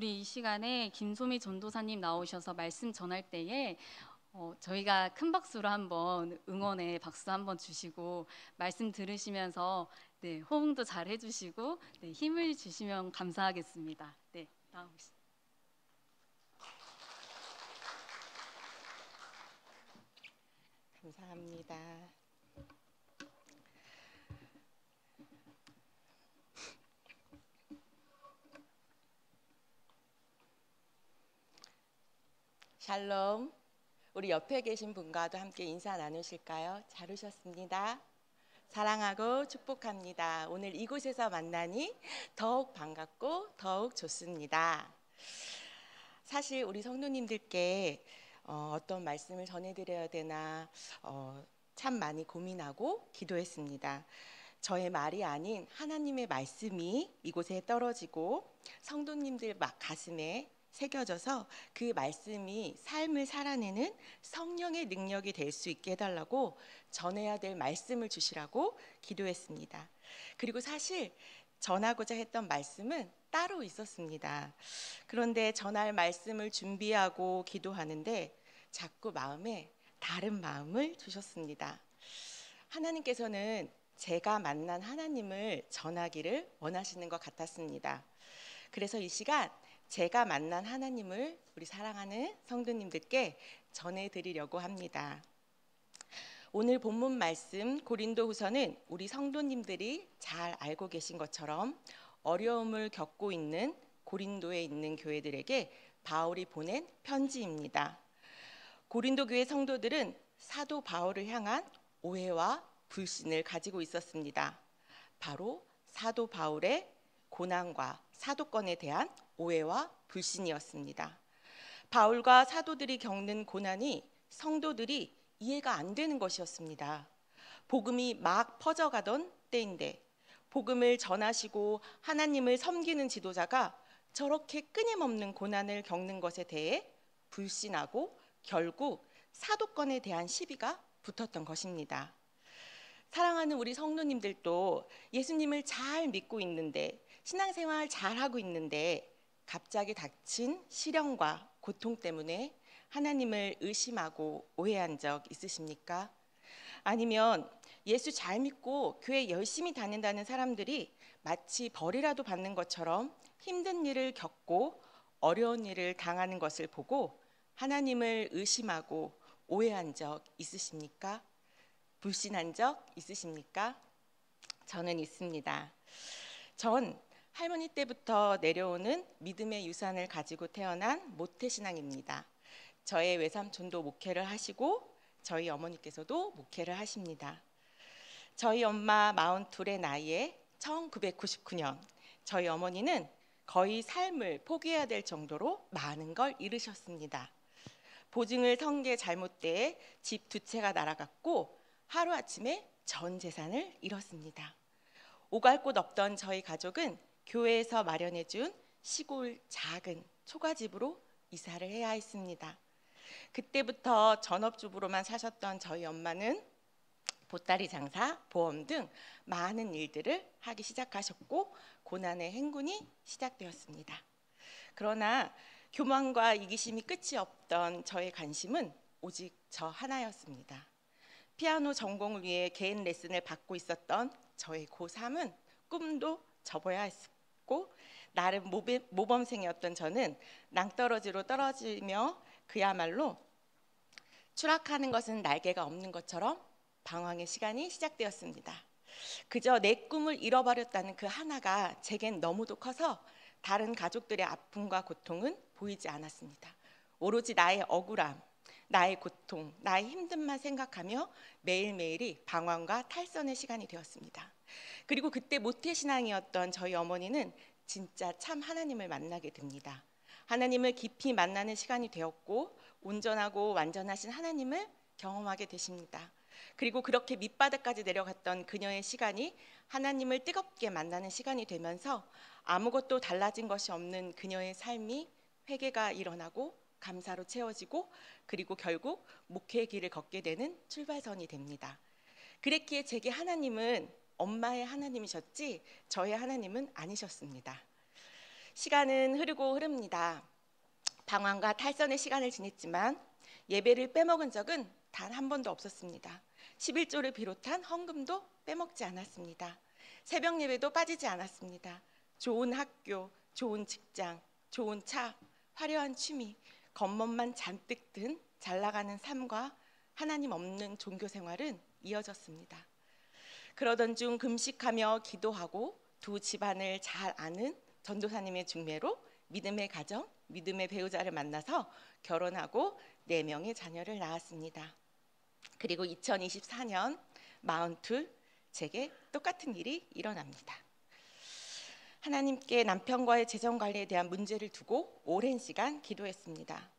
우리 이 시간에 김소미 전도사님 나오셔서 말씀 전할 때에 저희가 큰 박수로 한번 응원의 박수 한번 주시고 말씀 들으시면서 네, 호응도 잘 해주시고 네, 힘을 주시면 감사하겠습니다. 네, 나오겠습니다. 감사합니다. 샬롬. 우리 옆에 계신 분과도 함께 인사 나누실까요? 잘 오셨습니다. 사랑하고 축복합니다. 오늘 이곳에서 만나니 더욱 반갑고 더욱 좋습니다. 사실 우리 성도님들께 어떤 말씀을 전해드려야 되나 참 많이 고민하고 기도했습니다. 저의 말이 아닌 하나님의 말씀이 이곳에 떨어지고 성도님들 가슴에 새겨져서 그 말씀이 삶을 살아내는 성령의 능력이 될 수 있게 해달라고 전해야 될 말씀을 주시라고 기도했습니다. 그리고 사실 전하고자 했던 말씀은 따로 있었습니다. 그런데 전할 말씀을 준비하고 기도하는데 자꾸 마음에 다른 마음을 주셨습니다. 하나님께서는 제가 만난 하나님을 전하기를 원하시는 것 같았습니다. 그래서 이 시간 제가 만난 하나님을 우리 사랑하는 성도님들께 전해드리려고 합니다. 오늘 본문 말씀 고린도후서는 우리 성도님들이 잘 알고 계신 것처럼 어려움을 겪고 있는 고린도에 있는 교회들에게 바울이 보낸 편지입니다. 고린도 교회 성도들은 사도 바울을 향한 오해와 불신을 가지고 있었습니다. 바로 사도 바울의 고난과 사도권에 대한 오해와 불신이었습니다. 바울과 사도들이 겪는 고난이 성도들이 이해가 안 되는 것이었습니다. 복음이 막 퍼져가던 때인데 복음을 전하시고 하나님을 섬기는 지도자가 저렇게 끊임없는 고난을 겪는 것에 대해 불신하고 결국 사도권에 대한 시비가 붙었던 것입니다. 사랑하는 우리 성도님들도 예수님을 잘 믿고 있는데 신앙생활 잘하고 있는데 갑자기 닥친 시련과 고통 때문에 하나님을 의심하고 오해한 적 있으십니까? 아니면 예수 잘 믿고 교회 열심히 다닌다는 사람들이 마치 벌이라도 받는 것처럼 힘든 일을 겪고 어려운 일을 당하는 것을 보고 하나님을 의심하고 오해한 적 있으십니까? 불신한 적 있으십니까? 저는 있습니다. 전 할머니 때부터 내려오는 믿음의 유산을 가지고 태어난 모태신앙입니다. 저의 외삼촌도 목회를 하시고 저희 어머니께서도 목회를 하십니다. 저희 엄마 42의 나이에 1999년 저희 어머니는 거의 삶을 포기해야 될 정도로 많은 걸 잃으셨습니다. 보증을 성게 잘못돼 집 2채가 날아갔고 하루아침에 전 재산을 잃었습니다. 오갈 곳 없던 저희 가족은 교회에서 마련해준 시골 작은 초가집으로 이사를 해야 했습니다. 그때부터 전업주부로만 사셨던 저희 엄마는 보따리 장사, 보험 등 많은 일들을 하기 시작하셨고 고난의 행군이 시작되었습니다. 그러나 교만과 이기심이 끝이 없던 저의 관심은 오직 저 하나였습니다. 피아노 전공을 위해 개인 레슨을 받고 있었던 저의 고3은 꿈도 접어야 했고 나름 모범생이었던 저는 낭떠러지로 떨어지며 그야말로 추락하는 것은 날개가 없는 것처럼 방황의 시간이 시작되었습니다. 그저 내 꿈을 잃어버렸다는 그 하나가 제겐 너무도 커서 다른 가족들의 아픔과 고통은 보이지 않았습니다. 오로지 나의 억울함, 나의 고통, 나의 힘듦만 생각하며 매일매일이 방황과 탈선의 시간이 되었습니다. 그리고 그때 모태신앙이었던 저희 어머니는 진짜 참 하나님을 만나게 됩니다. 하나님을 깊이 만나는 시간이 되었고 온전하고 완전하신 하나님을 경험하게 되십니다. 그리고 그렇게 밑바닥까지 내려갔던 그녀의 시간이 하나님을 뜨겁게 만나는 시간이 되면서 아무것도 달라진 것이 없는 그녀의 삶이 회개가 일어나고 감사로 채워지고 그리고 결국 목회의 길을 걷게 되는 출발선이 됩니다. 그랬기에 제게 하나님은 엄마의 하나님이셨지 저의 하나님은 아니셨습니다. 시간은 흐르고 흐릅니다. 방황과 탈선의 시간을 지냈지만 예배를 빼먹은 적은 단 한 번도 없었습니다. 11조를 비롯한 헌금도 빼먹지 않았습니다. 새벽 예배도 빠지지 않았습니다. 좋은 학교, 좋은 직장, 좋은 차, 화려한 취미, 겉멋만 잔뜩 든 잘 나가는 삶과 하나님 없는 종교 생활은 이어졌습니다. 그러던 중 금식하며 기도하고 두 집안을 잘 아는 전도사님의 중매로 믿음의 가정, 믿음의 배우자를 만나서 결혼하고 4명의 자녀를 낳았습니다. 그리고 2024년 42 제게 똑같은 일이 일어납니다. 하나님께 남편과의 재정 관리에 대한 문제를 두고 오랜 시간 기도했습니다.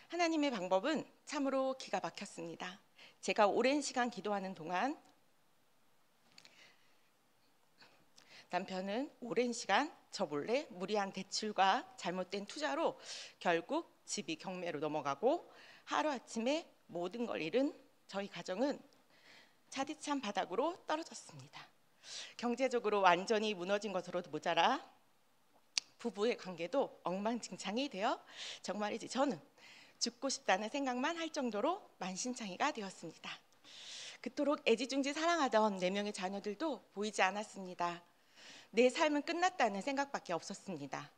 하나님의 방법은 참으로 기가 막혔습니다. 제가 오랜 시간 기도하는 동안 남편은 오랜 시간 저 몰래 무리한 대출과 잘못된 투자로 결국 집이 경매로 넘어가고 하루아침에 모든 걸 잃은 저희 가정은 차디찬 바닥으로 떨어졌습니다. 경제적으로 완전히 무너진 것으로도 모자라 부부의 관계도 엉망진창이 되어 정말이지 저는 죽고 싶다는 생각만 할 정도로 만신창이가 되었습니다. 그토록 애지중지 사랑하던 4명의 자녀들도 보이지 않았습니다. 내 삶은 끝났다는 생각밖에 없었습니다.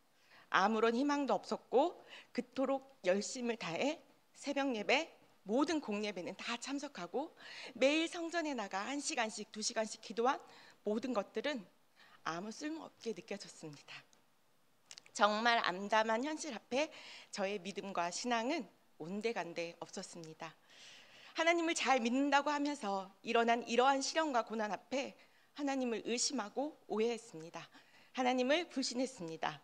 아무런 희망도 없었고 그토록 열심을 다해 새벽 예배, 모든 공예배는 다 참석하고 매일 성전에 나가 1시간씩 2시간씩 기도한 모든 것들은 아무 쓸모없게 느껴졌습니다. 정말 암담한 현실 앞에 저의 믿음과 신앙은 온데간데 없었습니다. 하나님을 잘 믿는다고 하면서 일어난 이러한 시련과 고난 앞에 하나님을 의심하고 오해했습니다. 하나님을 불신했습니다.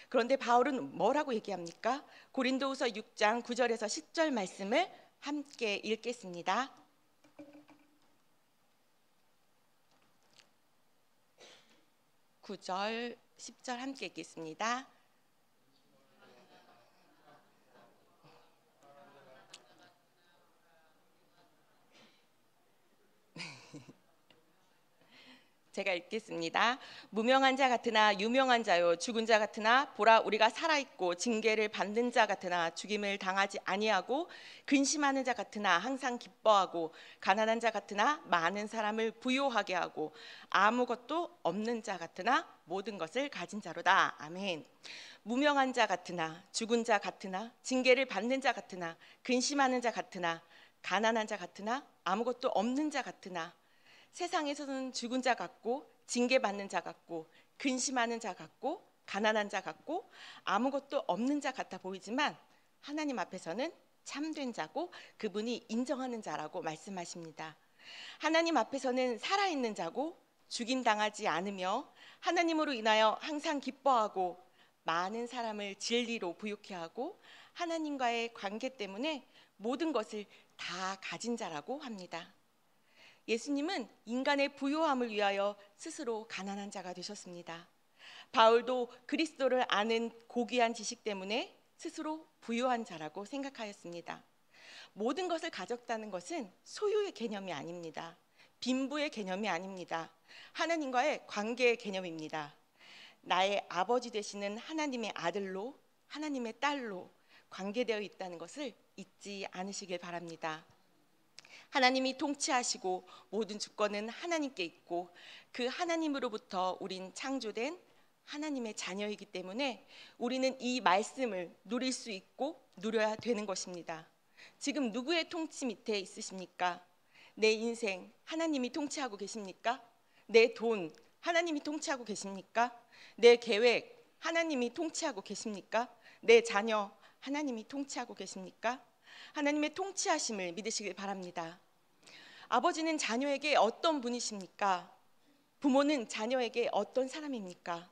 그런데 바울은 뭐라고 얘기합니까? 고린도후서 6장 9절에서 10절 말씀을 함께 읽겠습니다. 9절, 10절 함께 읽겠습니다. 제가 읽겠습니다. 무명한 자 같으나 유명한 자요, 죽은 자 같으나 보라 우리가 살아있고 징계를 받는 자 같으나 죽임을 당하지 아니하고 근심하는 자 같으나 항상 기뻐하고 가난한 자 같으나 많은 사람을 부요하게 하고 아무것도 없는 자 같으나 모든 것을 가진 자로다. 아멘. 무명한 자 같으나 죽은 자 같으나 징계를 받는 자 같으나 근심하는 자 같으나 가난한 자 같으나 아무것도 없는 자 같으나 세상에서는 죽은 자 같고 징계받는 자 같고 근심하는 자 같고 가난한 자 같고 아무것도 없는 자 같아 보이지만 하나님 앞에서는 참된 자고 그분이 인정하는 자라고 말씀하십니다. 하나님 앞에서는 살아있는 자고 죽임당하지 않으며 하나님으로 인하여 항상 기뻐하고 많은 사람을 진리로 부유케 하고 하나님과의 관계 때문에 모든 것을 다 가진 자라고 합니다. 예수님은 인간의 부요함을 위하여 스스로 가난한 자가 되셨습니다. 바울도 그리스도를 아는 고귀한 지식 때문에 스스로 부요한 자라고 생각하였습니다. 모든 것을 가졌다는 것은 소유의 개념이 아닙니다. 빈부의 개념이 아닙니다. 하나님과의 관계의 개념입니다. 나의 아버지 되시는 하나님의 아들로, 하나님의 딸로 관계되어 있다는 것을 잊지 않으시길 바랍니다. 하나님이 통치하시고 모든 주권은 하나님께 있고 그 하나님으로부터 우린 창조된 하나님의 자녀이기 때문에 우리는 이 말씀을 누릴 수 있고 누려야 되는 것입니다. 지금 누구의 통치 밑에 있으십니까? 내 인생 하나님이 통치하고 계십니까? 내 돈 하나님이 통치하고 계십니까? 내 계획 하나님이 통치하고 계십니까? 내 자녀 하나님이 통치하고 계십니까? 하나님의 통치하심을 믿으시길 바랍니다. 아버지는 자녀에게 어떤 분이십니까? 부모는 자녀에게 어떤 사람입니까?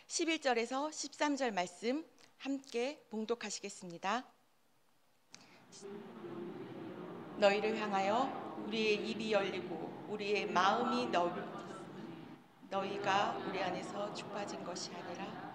11절에서 13절 말씀 함께 봉독하시겠습니다. 너희를 향하여 우리의 입이 열리고 우리의 마음이 너희가 우리 안에서 죽 빠진 것이 아니라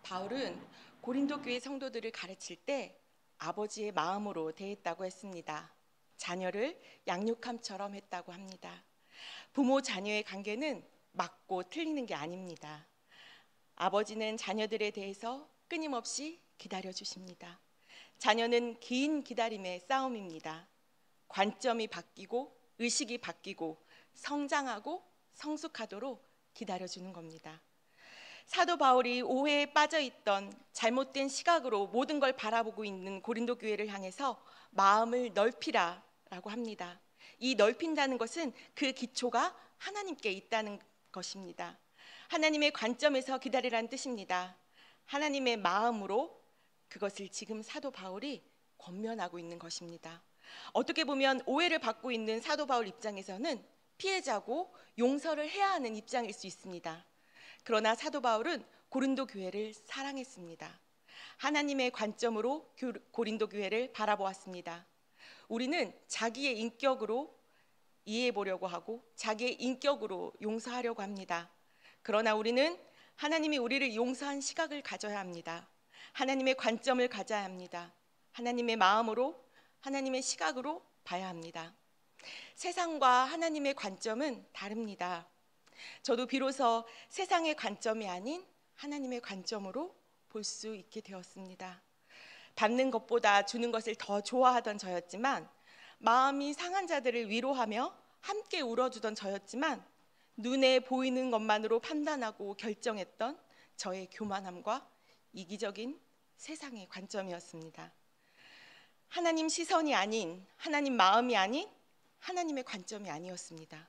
바울은 고린도 교회 성도들을 가르칠 때 아버지의 마음으로 대했다고 했습니다. 자녀를 양육함처럼 했다고 합니다. 부모 자녀의 관계는 맞고 틀리는 게 아닙니다. 아버지는 자녀들에 대해서 끊임없이 기다려 주십니다. 자녀는 긴 기다림의 싸움입니다. 관점이 바뀌고 의식이 바뀌고 성장하고 성숙하도록 기다려주는 겁니다. 사도 바울이 오해에 빠져 있던 잘못된 시각으로 모든 걸 바라보고 있는 고린도 교회를 향해서 마음을 넓히라라고 합니다. 이 넓힌다는 것은 그 기초가 하나님께 있다는 것입니다. 하나님의 관점에서 기다리라는 뜻입니다. 하나님의 마음으로 그것을 지금 사도 바울이 권면하고 있는 것입니다. 어떻게 보면 오해를 받고 있는 사도 바울 입장에서는 피해자고 용서를 해야 하는 입장일 수 있습니다. 그러나 사도 바울은 고린도 교회를 사랑했습니다. 하나님의 관점으로 고린도 교회를 바라보았습니다. 우리는 자기의 인격으로 이해해 보려고 하고 자기의 인격으로 용서하려고 합니다. 그러나 우리는 하나님이 우리를 용서한 시각을 가져야 합니다. 하나님의 관점을 가져야 합니다. 하나님의 마음으로, 하나님의 시각으로 봐야 합니다. 세상과 하나님의 관점은 다릅니다. 저도 비로소 세상의 관점이 아닌 하나님의 관점으로 볼 수 있게 되었습니다. 받는 것보다 주는 것을 더 좋아하던 저였지만, 마음이 상한 자들을 위로하며 함께 울어주던 저였지만, 눈에 보이는 것만으로 판단하고 결정했던 저의 교만함과 이기적인 세상의 관점이었습니다. 하나님 시선이 아닌, 하나님 마음이 아닌 하나님의 관점이 아니었습니다.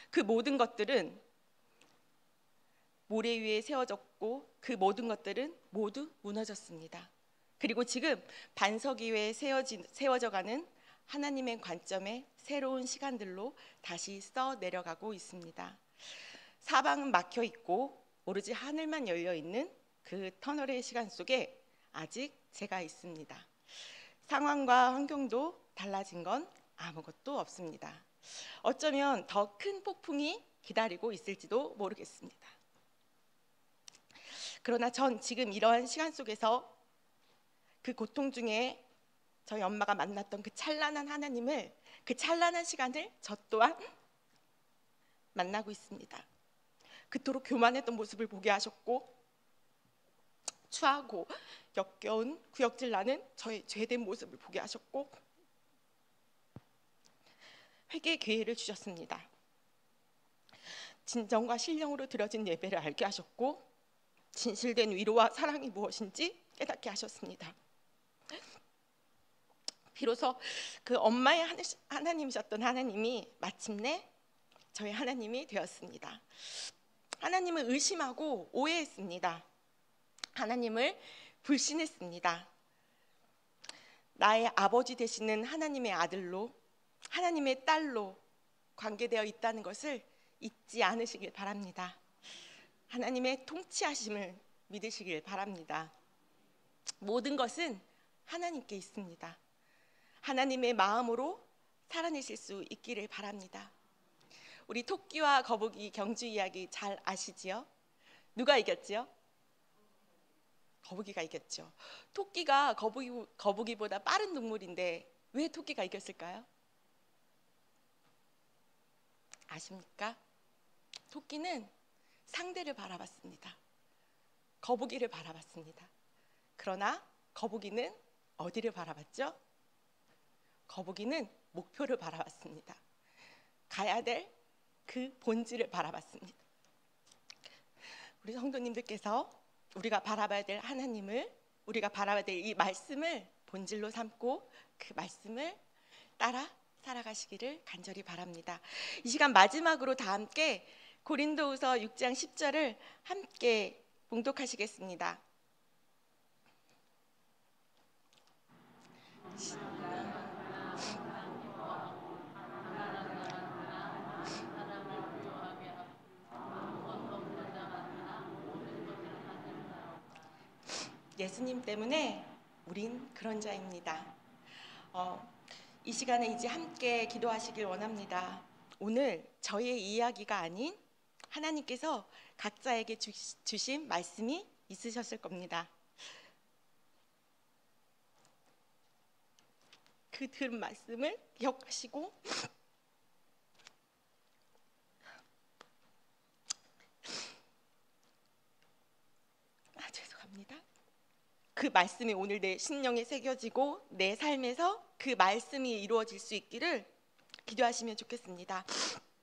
그 모든 것들은 모래 위에 세워졌고 그 모든 것들은 모두 무너졌습니다. 그리고 지금 반석 위에 세워져가는 하나님의 관점의 새로운 시간들로 다시 써내려가고 있습니다. 사방은 막혀 있고 오로지 하늘만 열려 있는 그 터널의 시간 속에 아직 제가 있습니다. 상황과 환경도 달라진 건 아무것도 없습니다. 어쩌면 더 큰 폭풍이 기다리고 있을지도 모르겠습니다. 그러나 전 지금 이러한 시간 속에서 그 고통 중에 저희 엄마가 만났던 그 찬란한 하나님을, 그 찬란한 시간을 저 또한 만나고 있습니다. 그토록 교만했던 모습을 보게 하셨고 추하고 역겨운 구역질 나는 저의 죄된 모습을 보게 하셨고 회개의 기회를 주셨습니다. 진정과 신령으로 드려진 예배를 알게 하셨고 진실된 위로와 사랑이 무엇인지 깨닫게 하셨습니다. 비로소 그 엄마의 하나님이셨던 하나님이 마침내 저의 하나님이 되었습니다. 하나님을 의심하고 오해했습니다. 하나님을 불신했습니다. 나의 아버지 되시는 하나님의 아들로, 하나님의 딸로 관계되어 있다는 것을 잊지 않으시길 바랍니다. 하나님의 통치하심을 믿으시길 바랍니다. 모든 것은 하나님께 있습니다. 하나님의 마음으로 살아내실 수 있기를 바랍니다. 우리 토끼와 거북이 경주 이야기 잘 아시지요? 누가 이겼지요? 거북이가 이겼죠. 토끼가 거북이보다 빠른 동물인데 왜 토끼가 이겼을까요? 아십니까? 토끼는 상대를 바라봤습니다. 거북이를 바라봤습니다. 그러나 거북이는 어디를 바라봤죠? 거북이는 목표를 바라봤습니다. 가야 될 그 본질을 바라봤습니다. 우리 성도님들께서 우리가 바라봐야 될 하나님을, 우리가 바라봐야 될 이 말씀을 본질로 삼고 그 말씀을 따라 살아가시기를 간절히 바랍니다. 이 시간 마지막으로 다 함께 고린도후서 6장 10절을 함께 봉독하시겠습니다. 예수님 때문에 우린 그런 자입니다. 이 시간에 이제 함께 기도하시길 원합니다. 오늘 저의 이야기가 아닌 하나님께서 각자에게 주신 말씀이 있으셨을 겁니다. 그 들은 말씀을 기억하시고 죄송합니다. 그 말씀이 오늘 내 심령에 새겨지고 내 삶에서 그 말씀이 이루어질 수 있기를 기도하시면 좋겠습니다.